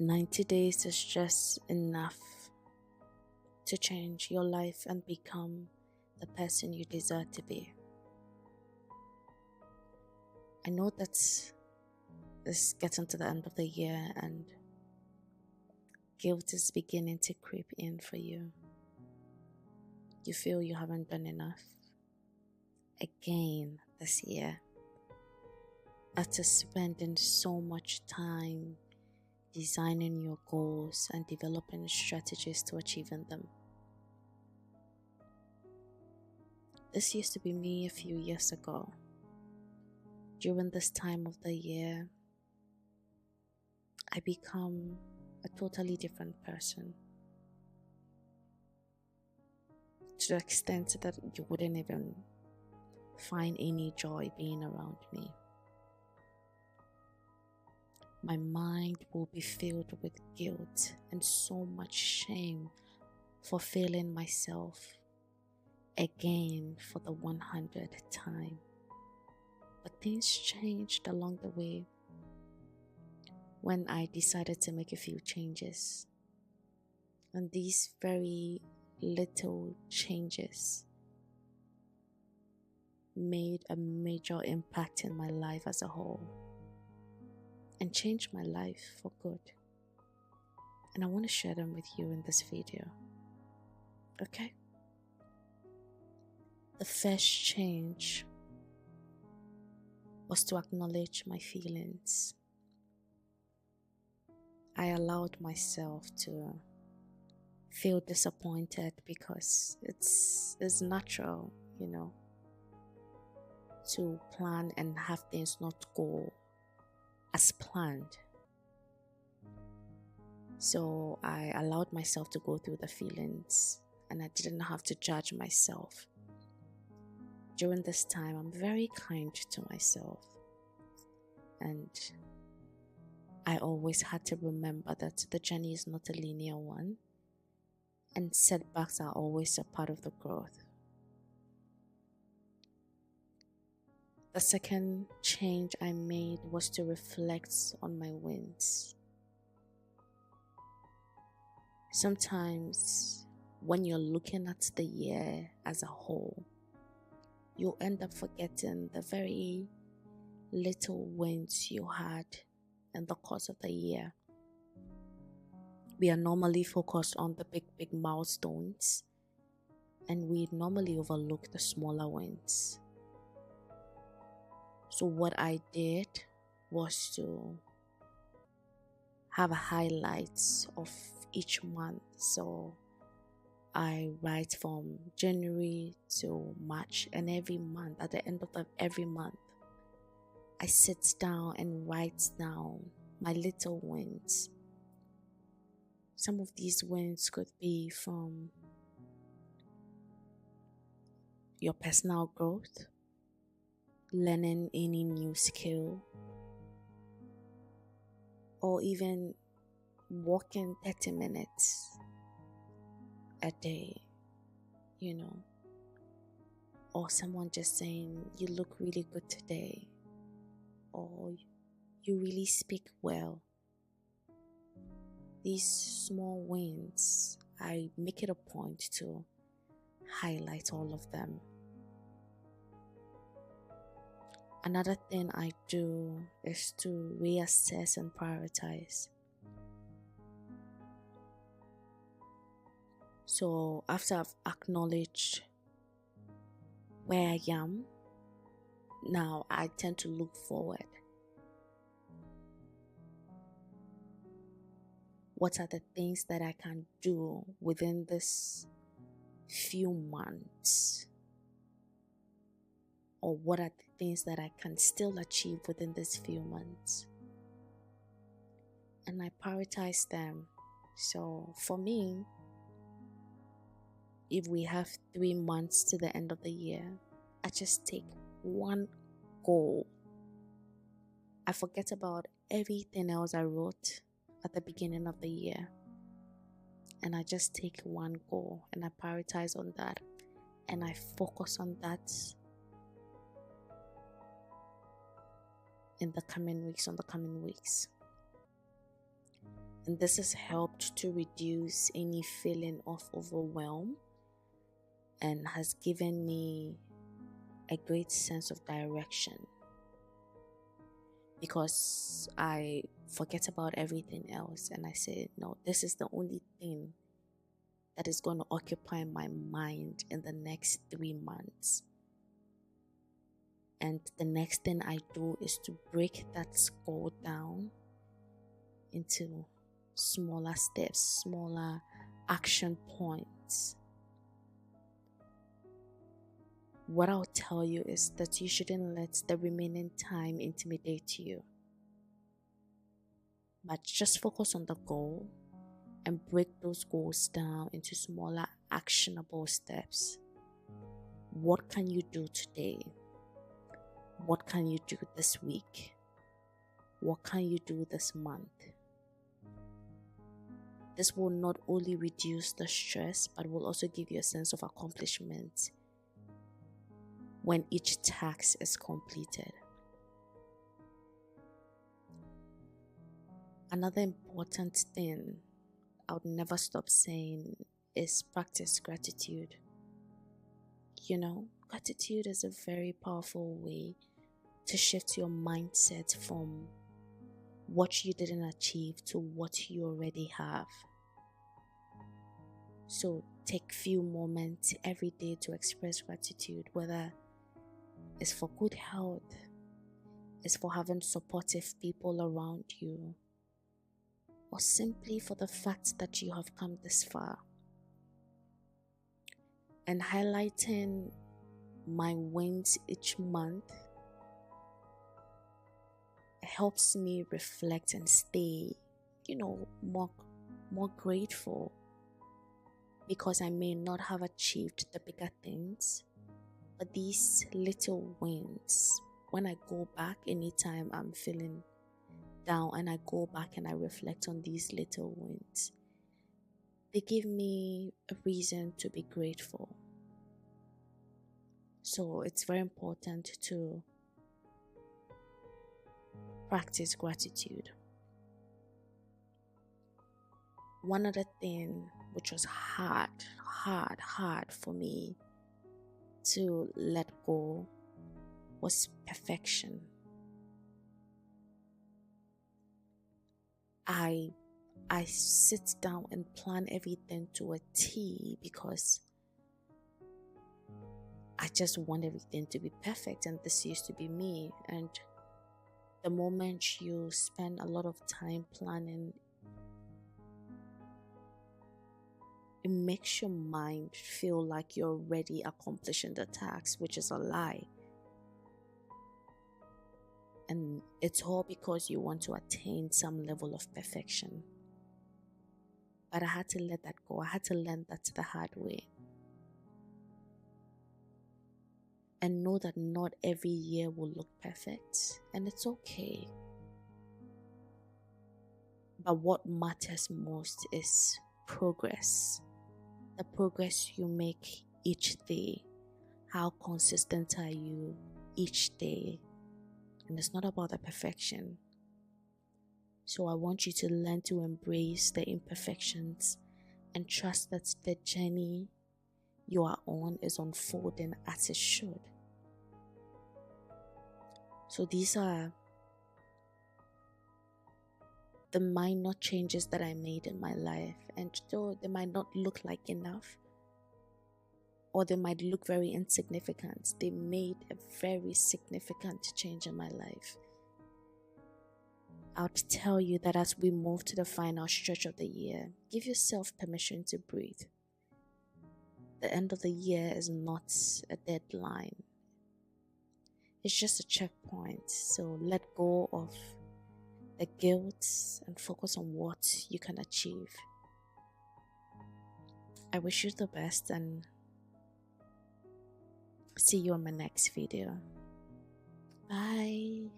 90 days is just enough to change your life and become the person you deserve to be. I know that it's getting to the end of the year and guilt is beginning to creep in for you. You feel you haven't done enough. Again this year, after spending so much time designing your goals and developing strategies to achieving them. This used to be me a few years ago. During this time of the year, I become a totally different person. To the extent that you wouldn't even find any joy being around me. My mind will be filled with guilt and so much shame for failing myself again for the 100th time. But things changed along the way when I decided to make a few changes. And these very little changes made a major impact in my life as a whole and changed my life for good. And I want to share them with you in this video. Okay? The first change was to acknowledge my feelings. I allowed myself to feel disappointed because it's natural, to plan and have things not go as planned. So I allowed myself to go through the feelings and I didn't have to judge myself. During this time, I'm very kind to myself, and I always had to remember that the journey is not a linear one and setbacks are always a part of the growth. The second change I made was to reflect on my wins. Sometimes when you're looking at the year as a whole, you'll end up forgetting the very little wins you had in the course of the year. We are normally focused on the big milestones, and we normally overlook the smaller wins. So what I did was to have highlights of each month. So I write from January to March, and every month, at the end of every month, I sit down and write down my little wins. Some of these wins could be from your personal growth, learning any new skill, or even walking 30 minutes a day, or someone just saying, you look really good today, or you really speak well. These small wins, I make it a point to highlight all of them. Another thing I do is to reassess and prioritize. So after I've acknowledged where I am, now I tend to look forward. What are the things that I can do within this few months? Or what are the things that I can still achieve within these few months? And I prioritize them. So for me, if we have 3 months to the end of the year, I just take one goal. I forget about everything else I wrote at the beginning of the year. And I just take one goal and I prioritize on that. And I focus on that on the coming weeks. And this has helped to reduce any feeling of overwhelm and has given me a great sense of direction, because I forget about everything else and I say, no, this is the only thing that is going to occupy my mind in the next 3 months. And the next thing I do is to break that goal down into smaller steps, smaller action points. What I'll tell you is that you shouldn't let the remaining time intimidate you, but just focus on the goal and break those goals down into smaller actionable steps. What can you do today? What can you do this week? What can you do this month? This will not only reduce the stress, but will also give you a sense of accomplishment when each task is completed. Another important thing I would never stop saying is practice gratitude. Gratitude is a very powerful way to shift your mindset from what you didn't achieve to what you already have. So take few moments every day to express gratitude, whether it's for good health, it's for having supportive people around you, or simply for the fact that you have come this far. And highlighting my wins each month helps me reflect and stay, more grateful, because I may not have achieved the bigger things, but these little wins, when I go back anytime I'm feeling down and I go back and I reflect on these little wins, they give me a reason to be grateful. So it's very important to practice gratitude. One other thing which was hard for me to let go was perfection. I sit down and plan everything to a T because I just want everything to be perfect, and this used to be me. And the moment you spend a lot of time planning, it makes your mind feel like you're already accomplishing the task, which is a lie. And it's all because you want to attain some level of perfection. But I had to let that go. I had to learn that the hard way. And know that not every year will look perfect, and it's okay. But what matters most is progress. The progress you make each day. How consistent are you each day? And it's not about the perfection. So I want you to learn to embrace the imperfections and trust that the journey you are on is unfolding as it should. So these are the minor changes that I made in my life, and though they might not look like enough, or they might look very insignificant, they made a very significant change in my life. I would tell you that as we move to the final stretch of the year, give yourself permission to breathe. The end of the year is not a deadline. It's just a checkpoint. So let go of the guilt and focus on what you can achieve. I wish you the best and see you on my next video. Bye.